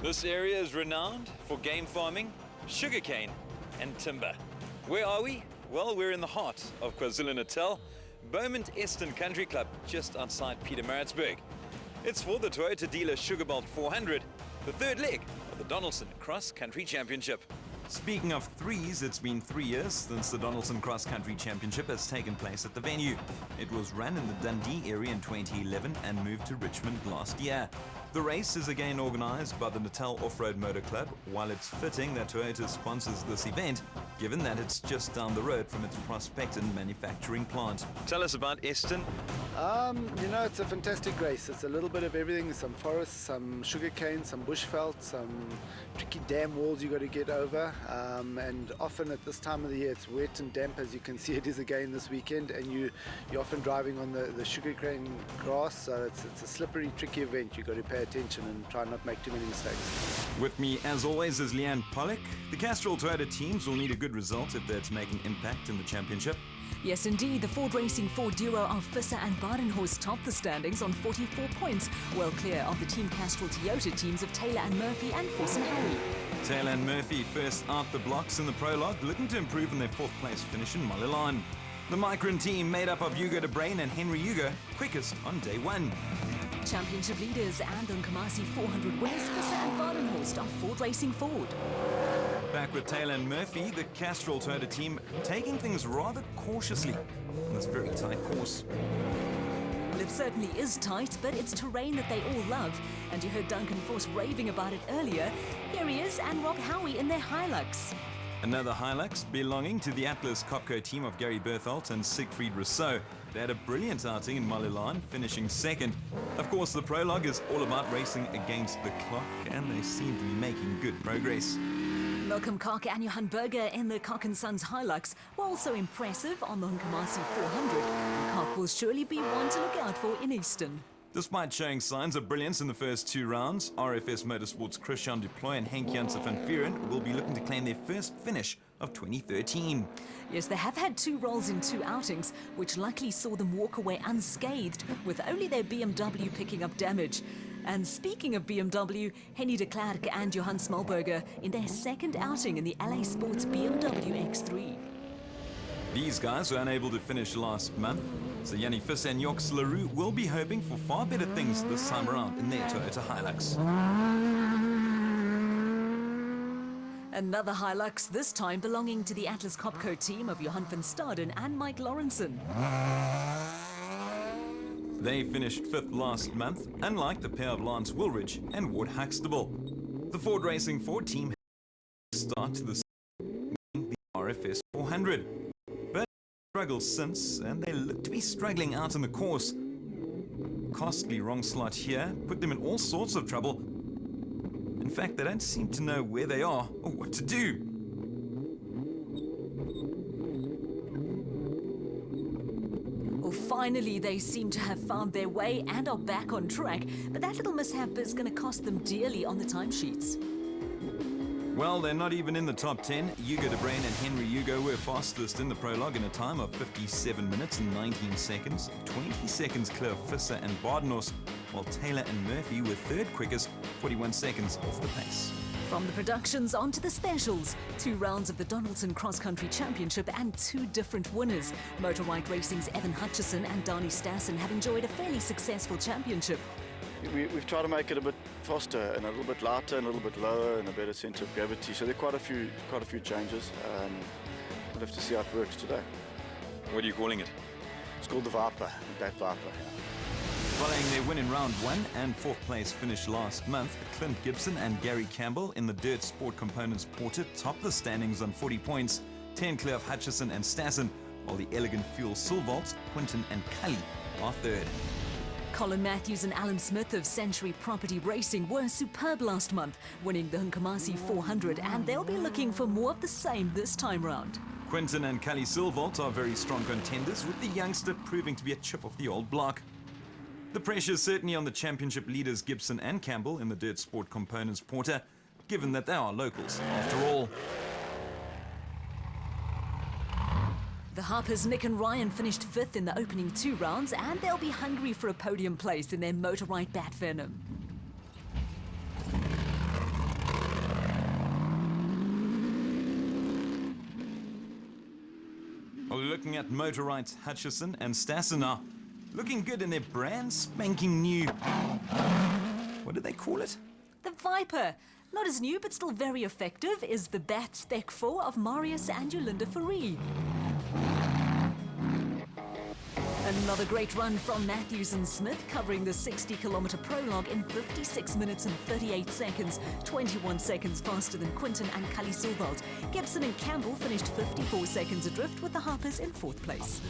This area is renowned for game farming, sugarcane and timber. Where are we? Well, we're in the heart of KwaZulu-Natal, Beaumont Eastern Country Club, just outside Pietermaritzburg. It's for the Toyota dealer Sugarbelt 400, the third leg of the Donaldson Cross Country Championship. Speaking of threes, it's been 3 years since the Donaldson Cross Country Championship has taken place at the venue. It was run in the Dundee area in 2011 and moved to Richmond last year. The race is again organised by the Natal Off-Road Motor Club, while it's fitting that Toyota sponsors this event, given that it's just down the road from its Prospecton manufacturing plant. Tell us about Eston. It's a fantastic race. It's a little bit of everything, some forests, some sugarcane, some bushveld, some tricky dam walls you got to get over, and often at this time of the year it's wet and damp, as you can see it is again this weekend, and you're often driving on the sugarcane grass, so it's a slippery, tricky event. You've got to pay attention and try not make too many mistakes. With me as always is Leanne Pollock. The Castrol Toyota teams will need a good result if they're to make an impact in the championship. Yes, indeed. The Ford Racing Ford duo of Visser and Badenhorst topped the standings on 44 points, well clear of the Team Castrol Toyota teams of Taylor and Murphy and Force and Harry. Taylor and Murphy first out the blocks in the prologue, looking to improve in their fourth place finish in Malilan. The Micron team, made up of Hugo de Bruin and Henry Hugo, quickest on day one. Championship leaders and the Nkamasi 400 winners, Visser and Badenhorst of Ford Racing Ford. Back with Taylor and Murphy, the Castrol Toyota team taking things rather cautiously on this very tight course. Well, it certainly is tight, but it's terrain that they all love. And you heard Duncan Force raving about it earlier. Here he is and Rob Howie in their Hilux. Another Hilux belonging to the Atlas Copco team of Gary Bertholt and Siegfried Rousseau. They had a brilliant outing in Malilan, finishing second. Of course, the prologue is all about racing against the clock, and they seem to be making good progress. Malcolm Koch and Johan Berger in the Koch & Sons Hilux were also impressive on the Nkamasi 400. Koch will surely be one to look out for in Easton. Despite showing signs of brilliance in the first two rounds, RFS Motorsports' Christian Duploy and Henk Janssen van Vuren will be looking to claim their first finish of 2013. Yes, they have had two rolls in two outings, which likely saw them walk away unscathed, with only their BMW picking up damage. And speaking of BMW, Henny de Klerk and Johan Smallberger in their second outing in the LA Sports BMW X3. These guys were unable to finish last month, so Yanni Visser and Joks LaRue will be hoping for far better things this time around in their Toyota Hilux. Another Hilux, this time belonging to the Atlas Copco team of Johan van Staden and Mike Lawrenson. They finished fifth last month, unlike the pair of Lance Woolridge and Ward Huxtable. The Ford Racing Ford team start to the RFS 400, but struggled since, and they look to be struggling out in the course. Costly wrong slot here put them in all sorts of trouble. In fact, they don't seem to know where they are or what to do. Finally, they seem to have found their way and are back on track, but that little mishap is going to cost them dearly on the timesheets. Well, they're not even in the top 10. Hugo de Bruin and Henry Hugo were fastest in the prologue in a time of 57 minutes and 19 seconds, 20 seconds clear of Visser and Badenhorst, while Taylor and Murphy were third quickest, 41 seconds off the pace. From the productions on to the specials, 2 rounds of the Donaldson Cross Country Championship and 2 different winners. Motor White Racing's Evan Hutchison and Donnie Stassen have enjoyed a fairly successful championship. We've tried to make it a bit faster and a little bit lighter and a little bit lower and a better centre of gravity. So there are quite a few changes. We'll have to see how it works today. What are you calling it? It's called the Viper, that Viper. Following their win in round 1 and 4th place finish last month, Clint Gibson and Gary Campbell in the Dirt Sport Components Porter topped the standings on 40 points, 10 clear of Hutchison and Stassen, while the Elegant Fuel Silvolts, Quinton and Cully are third. Colin Matthews and Alan Smith of Century Property Racing were superb last month, winning the Nkamasi 400, and they'll be looking for more of the same this time round. Quinton and Cully Silvolt are very strong contenders, with the youngster proving to be a chip off the old block. The pressure is certainly on the championship leaders Gibson and Campbell in the Dirt Sport Components Porter, given that they are locals after all. The Harpers, Nick and Ryan, finished 5th in the opening 2 rounds, and they'll be hungry for a podium place in their Motorite Bat Venom. looking at Motorite, Hutchison and Stassen now. Looking good in their brand spanking new... What do they call it? The Viper. Not as new, but still very effective, is the Bat Spec 4 of Marius and Yolinda Fourie. Another great run from Matthews and Smith, covering the 60-kilometre prologue in 56 minutes and 38 seconds, 21 seconds faster than Quinton and Cully Sugarbelt. Gibson and Campbell finished 54 seconds adrift, with the Harpers in 4th place.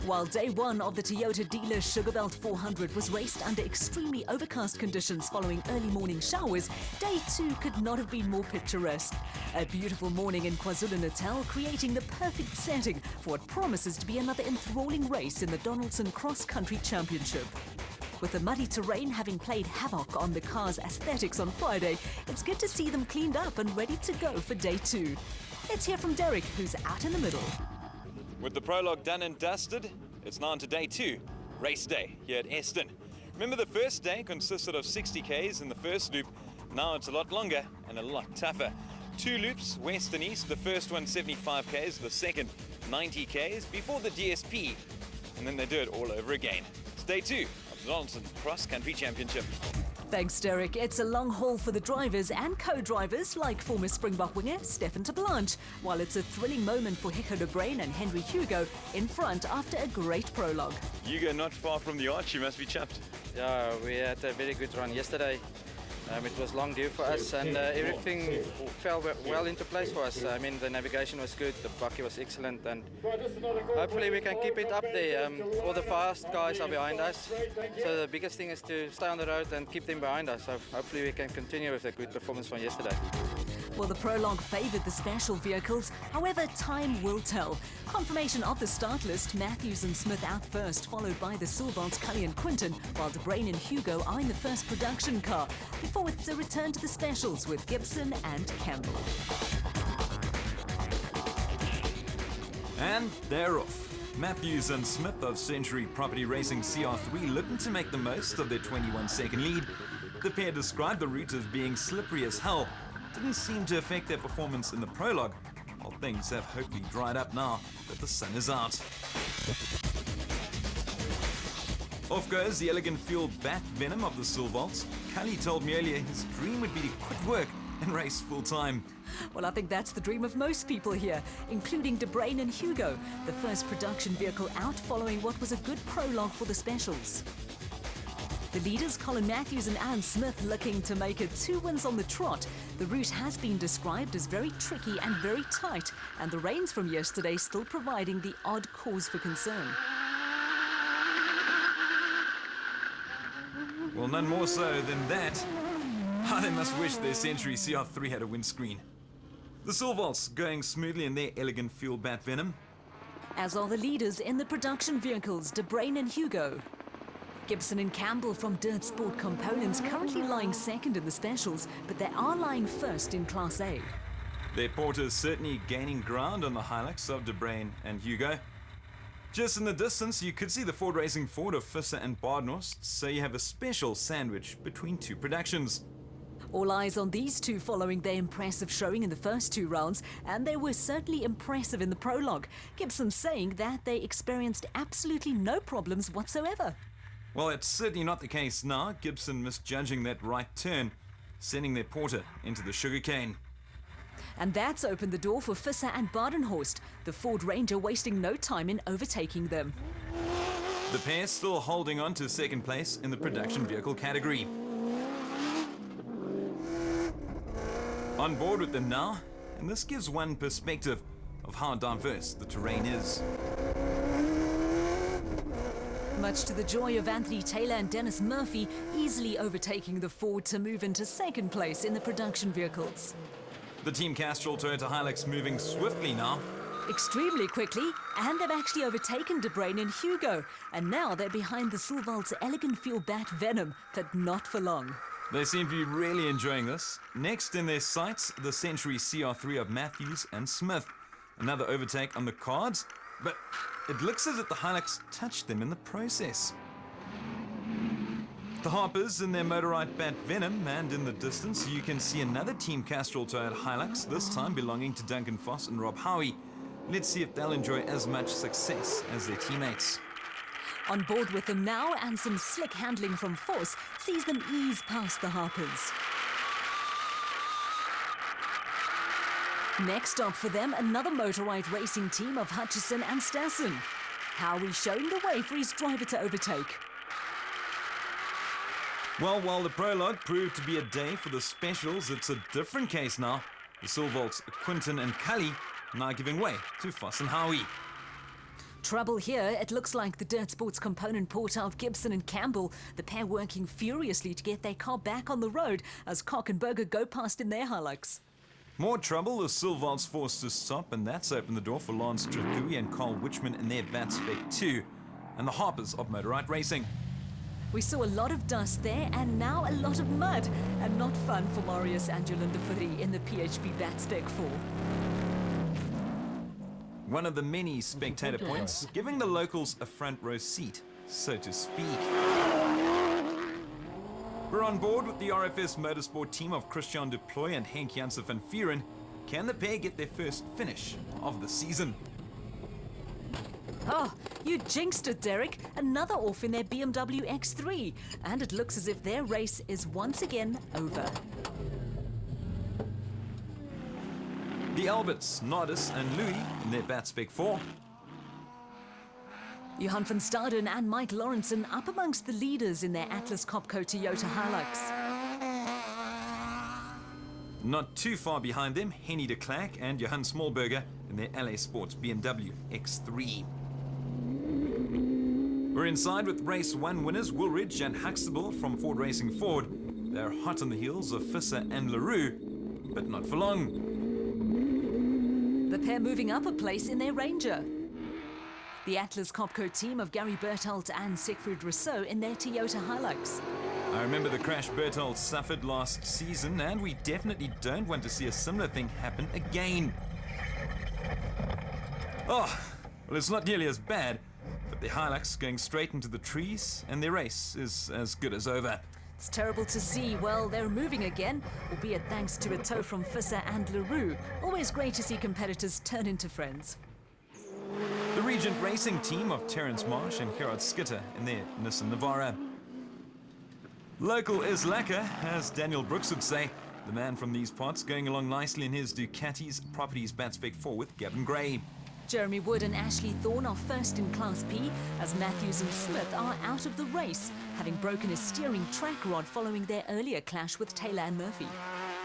While day one of the Toyota dealer Sugarbelt 400 was raced under extremely overcast conditions following early morning showers, day two could not have been more picturesque. A beautiful morning in KwaZulu-Natal, creating the perfect setting for what promises to be another enthralling race in the Donaldson Cross Country Championship. With the muddy terrain having played havoc on the car's aesthetics on Friday, it's good to see them cleaned up and ready to go for day two. Let's hear from Derek, who's out in the middle. With the prologue done and dusted, it's now on to day two, race day here at Aston. Remember, the first day consisted of 60 Ks in the first loop. Now it's a lot longer and a lot tougher. 2 loops, west and east, the first one 75 Ks, the second 90 Ks, before the DSP. And then they do it all over again. It's day two of the Donaldson Cross Country Championship. Thanks, Derek. It's a long haul for the drivers and co-drivers like former Springbok winger Stefan de Blanche, while it's a thrilling moment for Hico de Bruin and Henry Hugo in front after a great prologue. Hugo not far from the arch, you must be chuffed. Yeah, we had a very good run yesterday. It was long due for us, and everything fell well into place for us. I mean, the navigation was good, the bucky was excellent, and hopefully we can keep it up there. All the fast guys are behind us, so the biggest thing is to stay on the road and keep them behind us. So hopefully we can continue with the good performance from yesterday. Well, the prologue favoured the special vehicles. However, time will tell. Confirmation of the start list: Matthews and Smith out first, followed by the Sugarbelts, Cully and Quinton, while de Bruin and Hugo are in the first production car, before it's a return to the specials with Gibson and Campbell. And they're off. Matthews and Smith of Century Property Racing CR3 looking to make the most of their 21-second lead. The pair described the route as being slippery as hell. Didn't seem to affect their performance in the prologue, while things have hopefully dried up now that the sun is out. Off goes the elegant fueled Bat Venom of the Sugarbelts. Cully told me earlier his dream would be to quit work and race full-time. Well, I think that's the dream of most people here, including de Bruin and Hugo, the first production vehicle out following what was a good prologue for the specials. The leaders, Colin Matthews and Anne Smith, looking to make it 2 wins on the trot. The route has been described as very tricky and very tight, and the rains from yesterday still providing the odd cause for concern. Well, none more so than that. How they must wish their Century CR3 had a windscreen. The Sugarbelts going smoothly in their elegant fuel Bat Venom. As are the leaders in the production vehicles, de Bruin and Hugo. Gibson and Campbell from Dirt Sport Components currently lying second in the specials, but they are lying first in Class A. Their Porters certainly gaining ground on the Hilux of de Bruin and Hugo. Just in the distance, you could see the Ford Racing Ford of Visser and Badenhorst, so you have a special sandwich between two productions. All eyes on these two following their impressive showing in the first 2 rounds, and they were certainly impressive in the prologue. Gibson saying that they experienced absolutely no problems whatsoever. Well, it's certainly not the case now. Gibson misjudging that right turn, sending their Porter into the sugarcane. And that's opened the door for Visser and Badenhorst, the Ford Ranger wasting no time in overtaking them. The pair still holding on to second place in the production vehicle category. On board with them now, and this gives one perspective of how diverse the terrain is. Much to the joy of Anthony Taylor and Dennis Murphy, easily overtaking the Ford to move into second place in the production vehicles. The Team Castrol Toyota Hilux moving swiftly now. Extremely quickly, and they've actually overtaken de Bruin and Hugo, and now they're behind the Sugarbelts' elegant fuel Bat Venom, but not for long. They seem to be really enjoying this. Next in their sights, the Century CR3 of Matthews and Smith. Another overtake on the cards, but it looks as if the Hilux touched them in the process. The Harpers in their Motorite Bat Venom, and in the distance you can see another Team Castrol Toyota Hilux, this time belonging to Duncan Foss and Rob Howie. Let's see if they'll enjoy as much success as their teammates. On board with them now, and some slick handling from Force sees them ease past the Harpers. Next up for them, another motorized racing team of Hutchison and Stassen. Howie showing the way for his driver to overtake. Well, while the prologue proved to be a day for the specials, it's a different case now. The Silvolts, Quinton and Cully, now giving way to Foss and Howie. Trouble here, it looks like the Dirt Sports component port of Gibson and Campbell, the pair working furiously to get their car back on the road as Koch and Berger go past in their Hilux. More trouble, the Silvolts forced to stop, and that's opened the door for Lance Trichui and Carl Witchman in their Batspec 2, and the Harpers of Motorite Racing. We saw a lot of dust there, and now a lot of mud, and not fun for Marius and Jolanda Fourie in the PHP Batspec 4. One of the many spectator points, giving the locals a front row seat, so to speak. We're on board with the RFS Motorsport team of Christian Deploy and Henk Janssen van Vuren. Can the pair get their first finish of the season? Oh, you jinxed it, Derek. Another off in their BMW X3. And it looks as if their race is once again over. The Alberts, Nardis and Louis in their Batspec 4. Johan van Staden and Mike Lawrenson up amongst the leaders in their Atlas Copco Toyota Hilux. Not too far behind them, Henny de Klerk and Johan Smallberger in their LA Sports BMW X3. We're inside with race 1 winners Woolridge and Huxtable from Ford Racing Ford. They're hot on the heels of Visser and LaRue, but not for long. The pair moving up a place in their Ranger. The Atlas Copco team of Gary Berthold and Siegfried Rousseau in their Toyota Hilux. I remember the crash Berthold suffered last season, and we definitely don't want to see a similar thing happen again. Oh, well, it's not nearly as bad, but the Hilux going straight into the trees, and their race is as good as over. It's terrible to see. Well, they're moving again, albeit thanks to a tow from Visser and LaRue. Always great to see competitors turn into friends. The Regent Racing team of Terence Marsh and Gerard Skitter in their Nissan Navara. Local is lacquer, as Daniel Brooks would say. The man from these parts going along nicely in his Ducati's Properties Batspec 4 with Gavin Gray. Jeremy Wood and Ashley Thorne are first in Class P, as Matthews and Smith are out of the race, having broken a steering track rod following their earlier clash with Taylor and Murphy.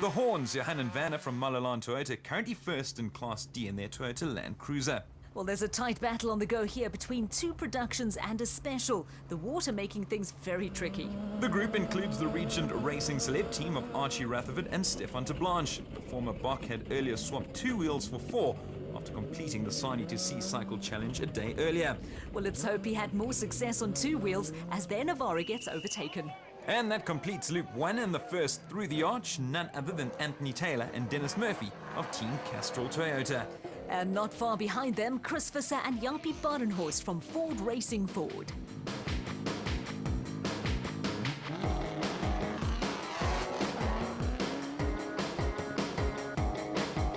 The Horns, Johan and Vanna from Malalan Toyota, currently first in Class D in their Toyota Land Cruiser. Well, there's a tight battle on the go here between two productions and a special, the water making things very tricky. The group includes the Regent Racing celeb team of Archie Rutherford and Stefan de Blanche. The former Bach had earlier swapped 2 wheels for 4 after completing the Sani to Sea Cycle Challenge a day earlier. Well, let's hope he had more success on 2 wheels as their Navara gets overtaken. And that completes Loop 1 and the first through the arch, none other than Anthony Taylor and Dennis Murphy of Team Castrol Toyota. And not far behind them, Chris Visser and Jaapie Badenhorst from Ford Racing Ford.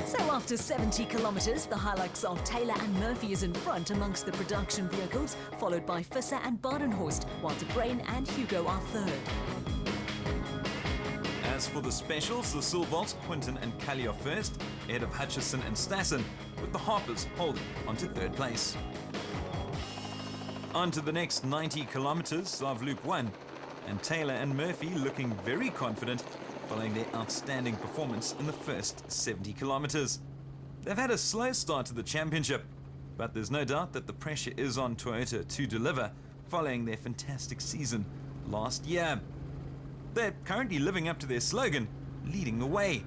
So after 70 kilometers, the Hilux of Taylor and Murphy is in front amongst the production vehicles, followed by Visser and Badenhorst, while De Bruyn and Hugo are third. As for the specials, the Silvolts, Quinton and Cully are first, ahead of Hutchison and Stassen, with the Harpers holding onto third place. On to the next 90 kilometers of Loop 1, and Taylor and Murphy looking very confident following their outstanding performance in the first 70 kilometers. They've had a slow start to the championship, but there's no doubt that the pressure is on Toyota to deliver following their fantastic season last year. They're currently living up to their slogan, leading the way.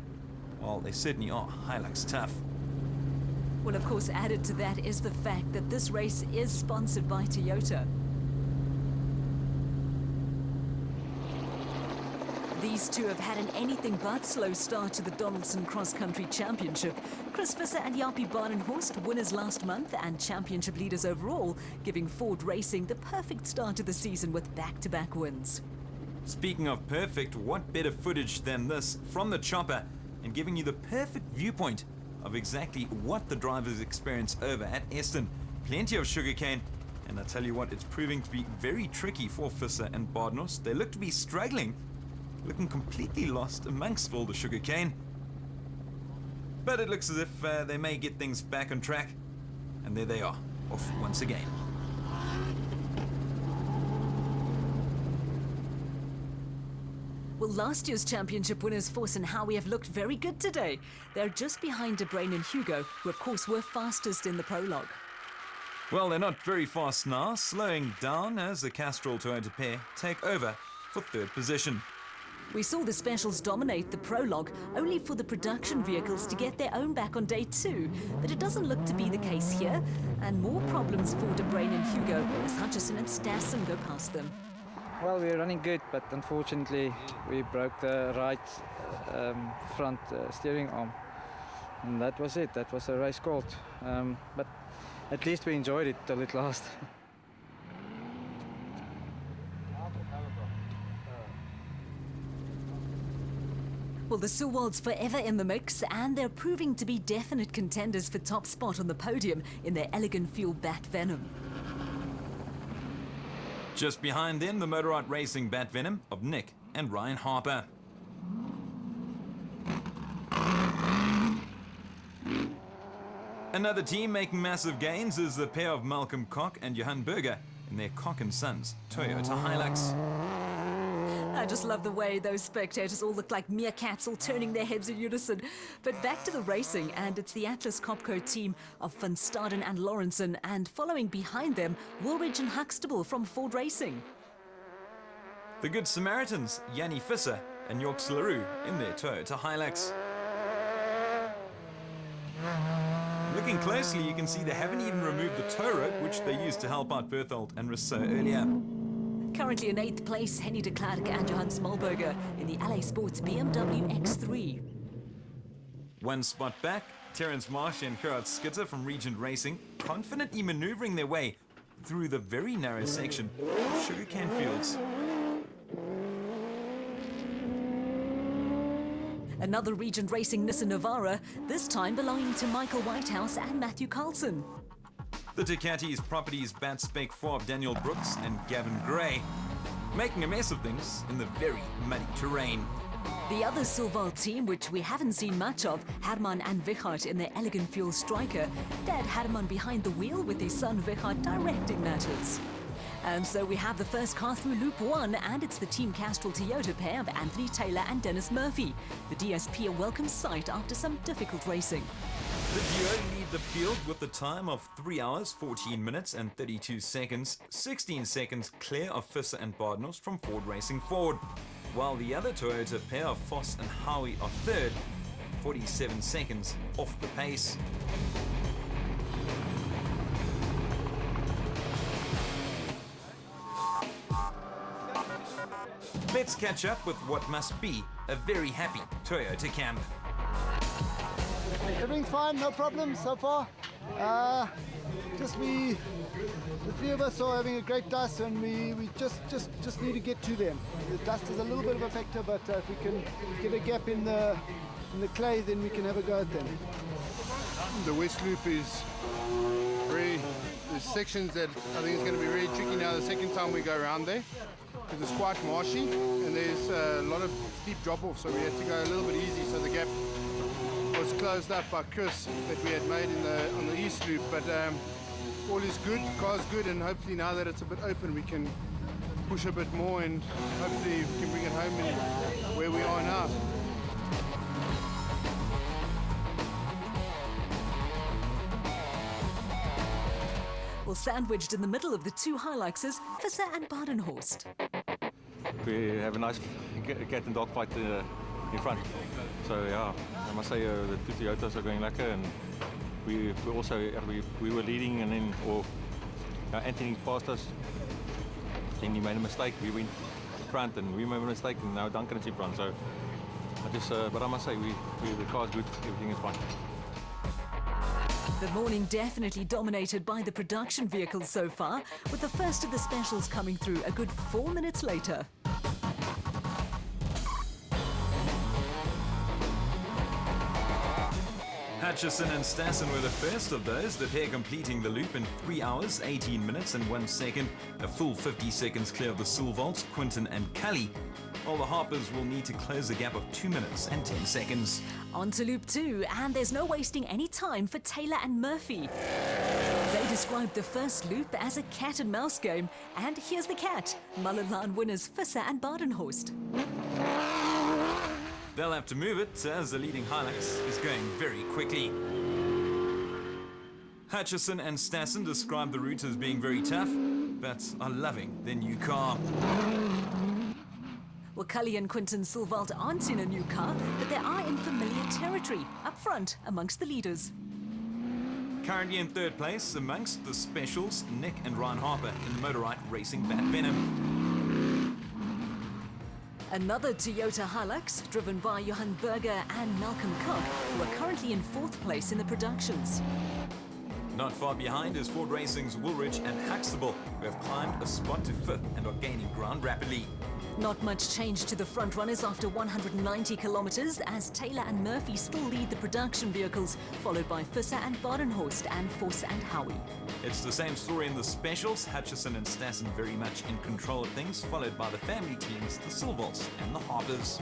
Well, they certainly are Hilux tough. Well, of course, added to that is the fact that this race is sponsored by Toyota. These two have had an anything but slow start to the Donaldson Cross Country Championship. Chris Visser and Jaapie Badenhorst, winners last month and championship leaders overall, giving Ford Racing the perfect start to the season with back-to-back wins. Speaking of perfect, what better footage than this from the chopper and giving you the perfect viewpoint of exactly what the drivers experience over at Aston. Plenty of sugarcane, and I tell you what, it's proving to be very tricky for Visser and Badenhorst. They look to be struggling, looking completely lost amongst all the sugarcane. But it looks as if they may get things back on track, and there they are, off once again. Well, last year's championship winners Force and Howie have looked very good today. They're just behind De Bruyn and Hugo, who of course were fastest in the prologue. Well, they're not very fast now, slowing down as the Castrol Toyota pair take over for third position. We saw the specials dominate the prologue, only for the production vehicles to get their own back on day 2. But it doesn't look to be the case here, and more problems for De Bruyn and Hugo as Hutchison and Stassen go past them. Well, we're running good, but unfortunately we broke the right front steering arm. And that was it. That was the race called. But at least we enjoyed it till it last. Well, the Suwalds forever in the mix, and they're proving to be definite contenders for top spot on the podium in their elegant fuel Bat Venom. Just behind them, the Motorrad Racing Bat Venom of Nick and Ryan Harper. Another team making massive gains is the pair of Malcolm Koch and Johan Berger in their Koch & Sons Toyota Hilux. I just love the way those spectators all look like meerkats all turning their heads in unison. But back to the racing, and it's the Atlas Copco team of Van Staden and Lawrenson, and following behind them, Woolridge and Huxtable from Ford Racing. The Good Samaritans, Yanni Visser and Yorks LaRue in their Toyota Hilux. Looking closely, you can see they haven't even removed the tow rope, which they used to help out Berthold and Rousseau earlier. Currently in 8th place, Henny de Klerk and Johan Smallberger in the LA Sports BMW X3. One spot back, Terence Marsh and Gerard Skitzer from Regent Racing confidently maneuvering their way through the very narrow section of sugarcane fields. Another Regent Racing Nissan Navara, this time belonging to Michael Whitehouse and Matthew Carlson. The Ducati's Properties Bat Spec 4 of Daniel Brooks and Gavin Gray, making a mess of things in the very muddy terrain. The other Silval team, which we haven't seen much of, Herman and Wichart in their Elegant Fuel Striker, Dad Herman behind the wheel with his son Wichart directing matters. And so we have the first car through Loop 1, and it's the Team Castrol Toyota pair of Anthony Taylor and Dennis Murphy. The DSP a welcome sight after some difficult racing. The duo lead the field with the time of 3 hours, 14 minutes and 32 seconds, 16 seconds clear of Visser and Badenhorst from Ford Racing Ford, while the other Toyota pair of Voss and Howie are third, 47 seconds off the pace. Let's catch up with what must be a very happy Toyota camp. Everything's fine, no problems so far. The three of us are having a great dust, and we just need to get to them. The dust is a little bit of a factor, but if we can get a gap in the clay, then we can have a go at them. The West Loop is there's sections that I think is going to be really tricky now the second time we go around there, because it's quite marshy and there's a lot of steep drop-off, so we had to go a little bit easy, so the gap was closed up by Chris that we had made on the East Loop, but all is good, the car's good, and hopefully now that it's a bit open we can push a bit more and hopefully we can bring it home in where we are now. Well, sandwiched in the middle of the two Hiluxes, Visser and Badenhorst. We have a nice cat and dog fight in front. So yeah, I must say the two Toyotas are going lekker, and we were leading, and then Anthony passed us. Then he made a mistake. We went in front, and we made a mistake, and now Duncan is in front. So but I must say the car's good. Everything is fine. The morning definitely dominated by the production vehicles so far, with the first of the specials coming through a good 4 minutes later. Hutchison and Stassen were the first of those, the pair completing the loop in 3 hours, 18 minutes and 1 second, a full 50 seconds clear of the Silvolts, Quinton and Cully, while the Harpers will need to close a gap of 2 minutes and 10 seconds. On to Loop 2, and there's no wasting any time for Taylor and Murphy. They described the first loop as a cat and mouse game, and here's the cat, Mullerlaan winners Visser and Badenhorst. They'll have to move it as the leading Hilux is going very quickly. Hutchison and Stassen describe the route as being very tough, but are loving their new car. Well, Cully and Quinton Silvolt aren't in a new car, but they are in familiar territory, up front amongst the leaders. Currently in third place amongst the specials, Nick and Ryan Harper in the Motorite racing Bat Venom. Another Toyota Hilux, driven by Johan Berger and Malcolm Cook, who are currently in fourth place in the productions. Not far behind is Ford Racing's Woolridge and Huxtable, who have climbed a spot to fifth and are gaining ground rapidly. Not much change to the front runners after 190 kilometers, as Taylor and Murphy still lead the production vehicles, followed by Visser and Badenhorst and Voss and Howie. It's the same story in the specials, Hutchison and Stassen very much in control of things, followed by the family teams, the Silvolts and the Harpers.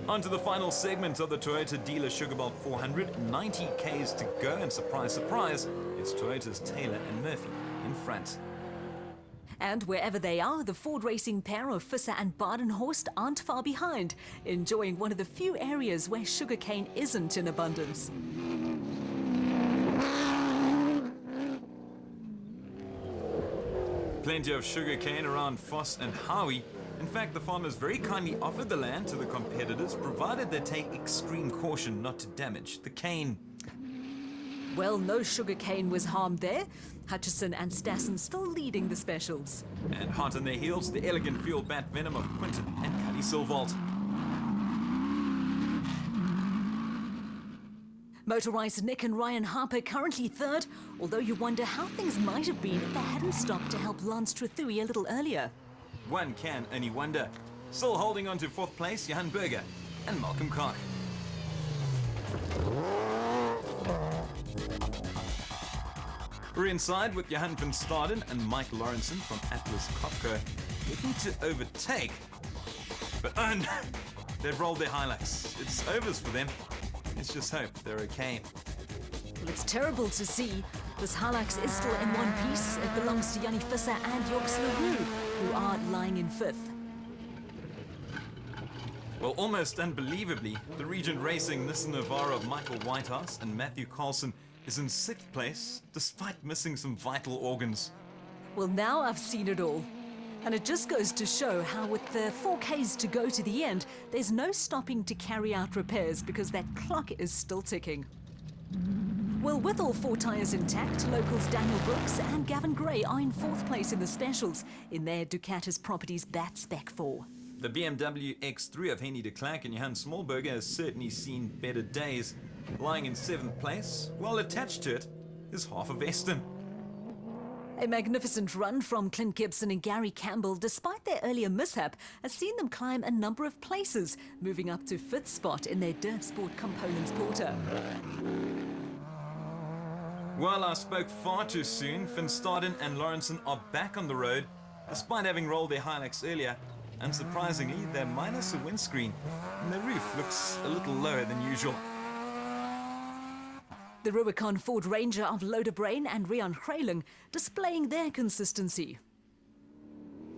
On to the final segment of the Toyota dealer Sugarbelt 400, 90 Ks to go, and surprise, surprise, it's Toyota's Taylor and Murphy in front. And wherever they are, the Ford Racing pair of Visser and Badenhorst aren't far behind, enjoying one of the few areas where sugarcane isn't in abundance. Plenty of sugarcane around Voss and Howie. In fact, the farmers very kindly offered the land to the competitors, provided they take extreme caution not to damage the cane. Well, no sugarcane was harmed there. Hutchison and Stassen still leading the specials. And hot on their heels, the elegant fuel Bat Venom of Quinton and Cully Silvolt. Motorised Nick and Ryan Harper currently third, although you wonder how things might have been if they hadn't stopped to help Lance Trethewey a little earlier. One can only wonder. Still holding on to fourth place, Johan Berger and Malcolm Cook. We're inside with Johan van Staden and Mike Lawrenson from Atlas Copco, looking to overtake. But oh no, they've rolled their Hilux. It's overs for them. Let's just hope they're okay. Well, it's terrible to see. This Hilux is still in one piece. It belongs to Jannie Visser and Joks LaRue, who are lying in fifth. Well, almost unbelievably, the Regent Racing Nissan Navara of Michael Whitehouse and Matthew Carlson is in sixth place, despite missing some vital organs. Well, now I've seen it all. And it just goes to show how with the 4Ks to go to the end, there's no stopping to carry out repairs because that clock is still ticking. Well, with all four tyres intact, locals Daniel Brooks and Gavin Gray are in fourth place in the specials in their Ducatis Properties Bat Spec 4. The BMW X3 of Henny de Klerk and Johan Smallberger has certainly seen better days. Lying in seventh place, well attached to it, is half of Eston. A magnificent run from Clint Gibson and Gary Campbell, despite their earlier mishap, has seen them climb a number of places, moving up to fifth spot in their Dirt Sport Components Porter. Well, I spoke far too soon. Van Staden and Lawrenson are back on the road, despite having rolled their Hilux earlier. Unsurprisingly, they're minus a windscreen, and their roof looks a little lower than usual. The Rubicon Ford Ranger of Loderbrain and Rian Greyling displaying their consistency.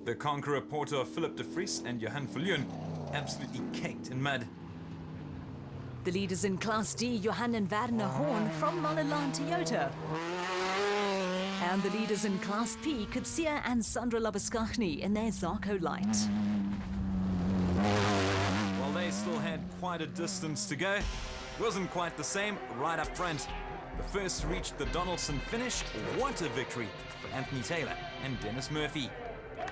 The Conqueror Porter of Philip de Vries and Johan Viljoen absolutely caked in mud. The leaders in Class D, Johan and Werner Horn from Mullerlaan Toyota. And the leaders in Class P, Kutsia and Sandra Labuskaghni in their Zarko Light. Well, they still had quite a distance to go. Wasn't quite the same right up front. The first reached the Donaldson finish. What a victory for Anthony Taylor and Dennis Murphy.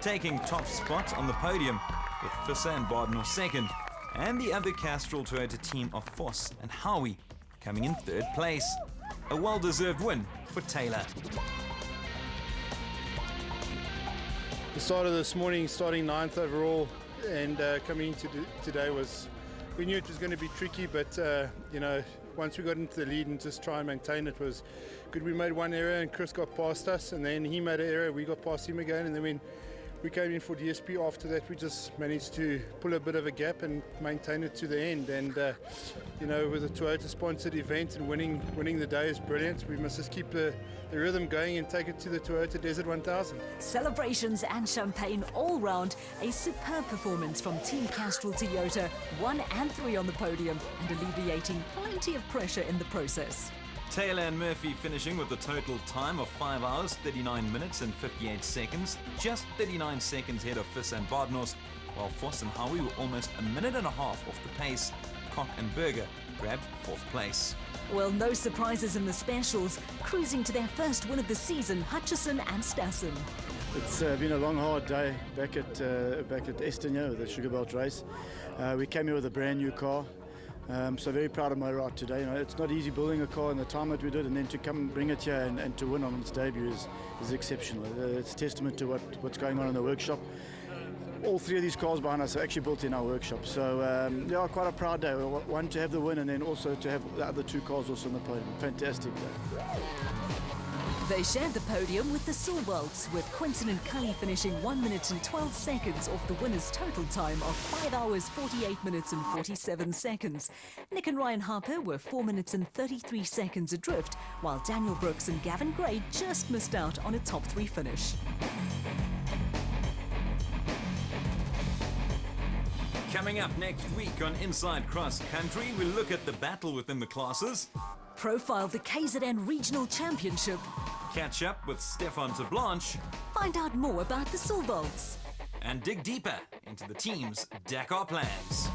Taking top spot on the podium with Visser and Badenhorst second, and the other Castrol Toyota team of Voss and Howie coming in third place. A well-deserved win for Taylor. The start of this morning, starting 9th overall, and coming into today was, we knew it was going to be tricky, but you know, once we got into the lead and just try and maintain it was good. We made one error and Chris got past us, and then he made an error, we got past him again, and then when we came in for DSP after that, we just managed to pull a bit of a gap and maintain it to the end. And you know, with a Toyota sponsored event and winning the day is brilliant. We must just keep the rhythm going and take it to the Toyota Desert 1000. Celebrations and champagne all round. A superb performance from Team Castrol Toyota, 1 and 3 on the podium and alleviating plenty of pressure in the process. Taylor and Murphy finishing with a total time of 5 hours, 39 minutes and 58 seconds, just 39 seconds ahead of Fiss and Bardnos, while Voss and Howie were almost a minute and a half off the pace. Koch and Berger grabbed 4th place. Well, no surprises in the specials. Cruising to their first win of the season, Hutchison and Stassen. It's been a long, hard day back at Eston, the Sugarbelt race. We came here with a brand new car. So very proud of my ride today. You know, it's not easy building a car in the time that we did, and then to come bring it here and to win on its debut is exceptional. It's testament to what's going on in the workshop. All 3 of these cars behind us are actually built in our workshop. So yeah, quite a proud day. One, to have the win, and then also to have the other 2 cars also on the podium. Fantastic day. They shared the podium with the Sugarbelts, with Quinton and Cully finishing 1 minute and 12 seconds off the winner's total time of 5 hours, 48 minutes and 47 seconds. Nick and Ryan Harper were 4 minutes and 33 seconds adrift, while Daniel Brooks and Gavin Gray just missed out on a top 3 finish. Coming up next week on Inside Cross Country, we'll look at the battle within the classes, Profile the KZN Regional Championship. catch up with Stefan Blanche, Find out more about the Sugarbelts. and dig deeper into the team's Dakar plans.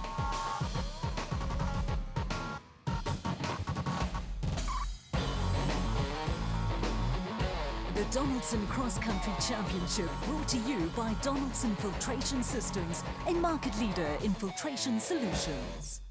The Donaldson Cross Country Championship, brought to you by Donaldson Filtration Systems, a market leader in filtration solutions.